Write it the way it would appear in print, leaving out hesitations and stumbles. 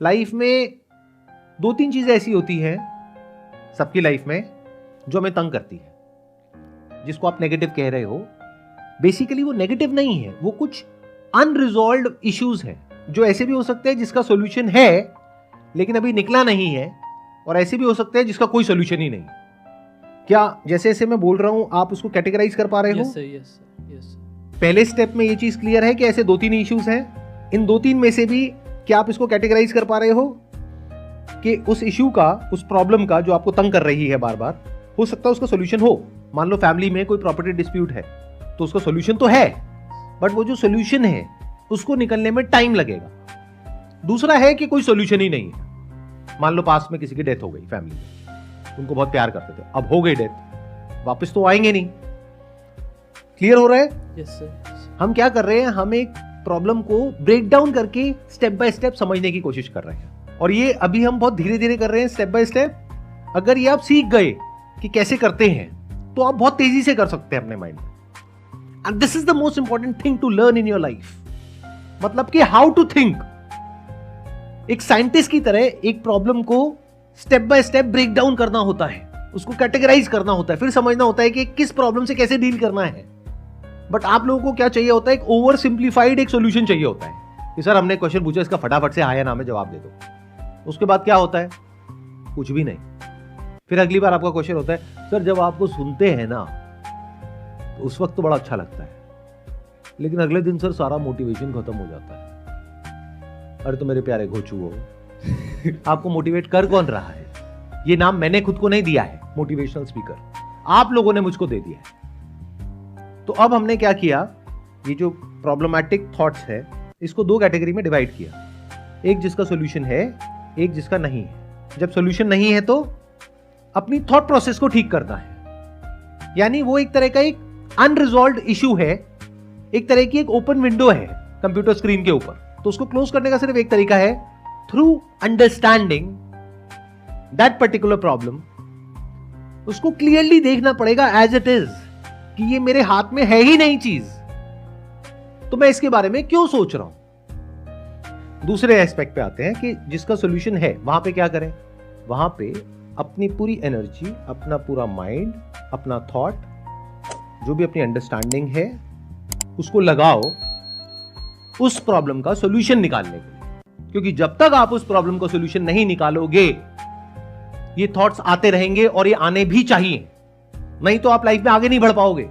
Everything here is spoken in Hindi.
लाइफ में 2-3 चीजें ऐसी होती हैं सबकी लाइफ में जो हमें तंग करती है, जिसको आप नेगेटिव कह रहे हो। बेसिकली वो नेगेटिव नहीं है, वो कुछ अनरिजॉल्व्ड इश्यूज हैं जो ऐसे भी हो सकते हैं जिसका सॉल्यूशन है लेकिन अभी निकला नहीं है, और ऐसे भी हो सकते हैं जिसका कोई सॉल्यूशन ही नहीं। क्या जैसे जैसे मैं बोल रहा हूं आप उसको कैटेगराइज कर पा रहे हो? यस। पहले स्टेप में ये चीज क्लियर है कि ऐसे 2-3 इश्यूज हैं। इन 2-3 में से भी क्या आप इसको कैटेगराइज कर पा रहे हो कि उस इश्यू का, उस प्रॉब्लम का जो आपको तंग कर रही है बार बार, हो सकता है उसका सॉल्यूशन हो। मान लो फैमिली में कोई प्रॉपर्टी डिस्प्यूट है तो उसका सॉल्यूशन तो है, बट वो जो सॉल्यूशन है उसको निकलने में टाइम लगेगा। दूसरा है कि कोई सॉल्यूशन ही नहीं है। मान लो पास में किसी की डेथ हो गई फैमिली में, उनको बहुत प्यार करते थे, अब हो गई डेथ, वापस तो आएंगे नहीं। क्लियर हो रहा है? Yes sir. हम क्या कर रहे हैं, हम एक प्रॉब्लम को ब्रेक डाउन करके स्टेप बाय स्टेप समझने की कोशिश कर रहे हैं, और ये अभी हम बहुत धीरे धीरे कर रहे हैं, स्टेप बाय स्टेप। अगर ये आप सीख गए कि कैसे करते हैं तो आप बहुत तेजी से कर सकते हैं अपने माइंड में। And this is the most important thing to learn in your life. मतलब कि हाउ टू थिंक। एक साइंटिस्ट की तरह एक प्रॉब्लम को step by step break down करना होता है, उसको कैटेगराइज करना होता है, फिर समझना होता है कि किस प्रॉब्लम से कैसे डील करना है। बट आप लोगों को क्या चाहिए होता है? एक ओवर सिंप्लीफाइड एक सॉल्यूशन चाहिए होता है कि सर हमने क्वेश्चन पूछा, इसका फटाफट से हाँ या ना में जवाब दे दो। उसके बाद क्या होता है? कुछ भी नहीं। फिर अगली बार आपका क्वेश्चन होता है, सर जब आपको सुनते हैं ना तो उस वक्त तो बड़ा अच्छा लगता है, लेकिन अगले दिन सर सारा मोटिवेशन खत्म हो जाता है। अरे तो मेरे प्यारे घोचू हो, आपको मोटिवेट कर कौन रहा है? ये नाम मैंने खुद को नहीं दिया है, मोटिवेशनल स्पीकर आप लोगों ने मुझको दे दिया है। तो अब हमने क्या किया, ये जो प्रॉब्लमैटिक थॉट्स है इसको 2 कैटेगरी में डिवाइड किया, एक जिसका सॉल्यूशन है, एक जिसका नहीं है। जब सॉल्यूशन नहीं है तो अपनी थॉट प्रोसेस को ठीक करना है, यानी वो एक तरह का एक अनरिजॉल्व्ड इशू है, एक तरह की एक ओपन विंडो है कंप्यूटर स्क्रीन के ऊपर। तो उसको क्लोज करने का सिर्फ एक तरीका है, through understanding that particular problem. उसको क्लियरली देखना पड़ेगा एज इट इज, कि ये मेरे हाथ में है ही नहीं चीज, तो मैं इसके बारे में क्यों सोच रहा हूं। दूसरे एस्पेक्ट पे आते हैं कि जिसका सॉल्यूशन है, वहां पे क्या करें? वहां पे अपनी पूरी एनर्जी, अपना पूरा माइंड, अपना थॉट, जो भी अपनी अंडरस्टैंडिंग है उसको लगाओ उस प्रॉब्लम का सॉल्यूशन निकालने के लिए। क्योंकि जब तक आप उस प्रॉब्लम का सॉल्यूशन नहीं निकालोगे, ये थॉट्स आते रहेंगे, और ये आने भी चाहिए, नहीं तो आप लाइफ में आगे नहीं बढ़ पाओगे।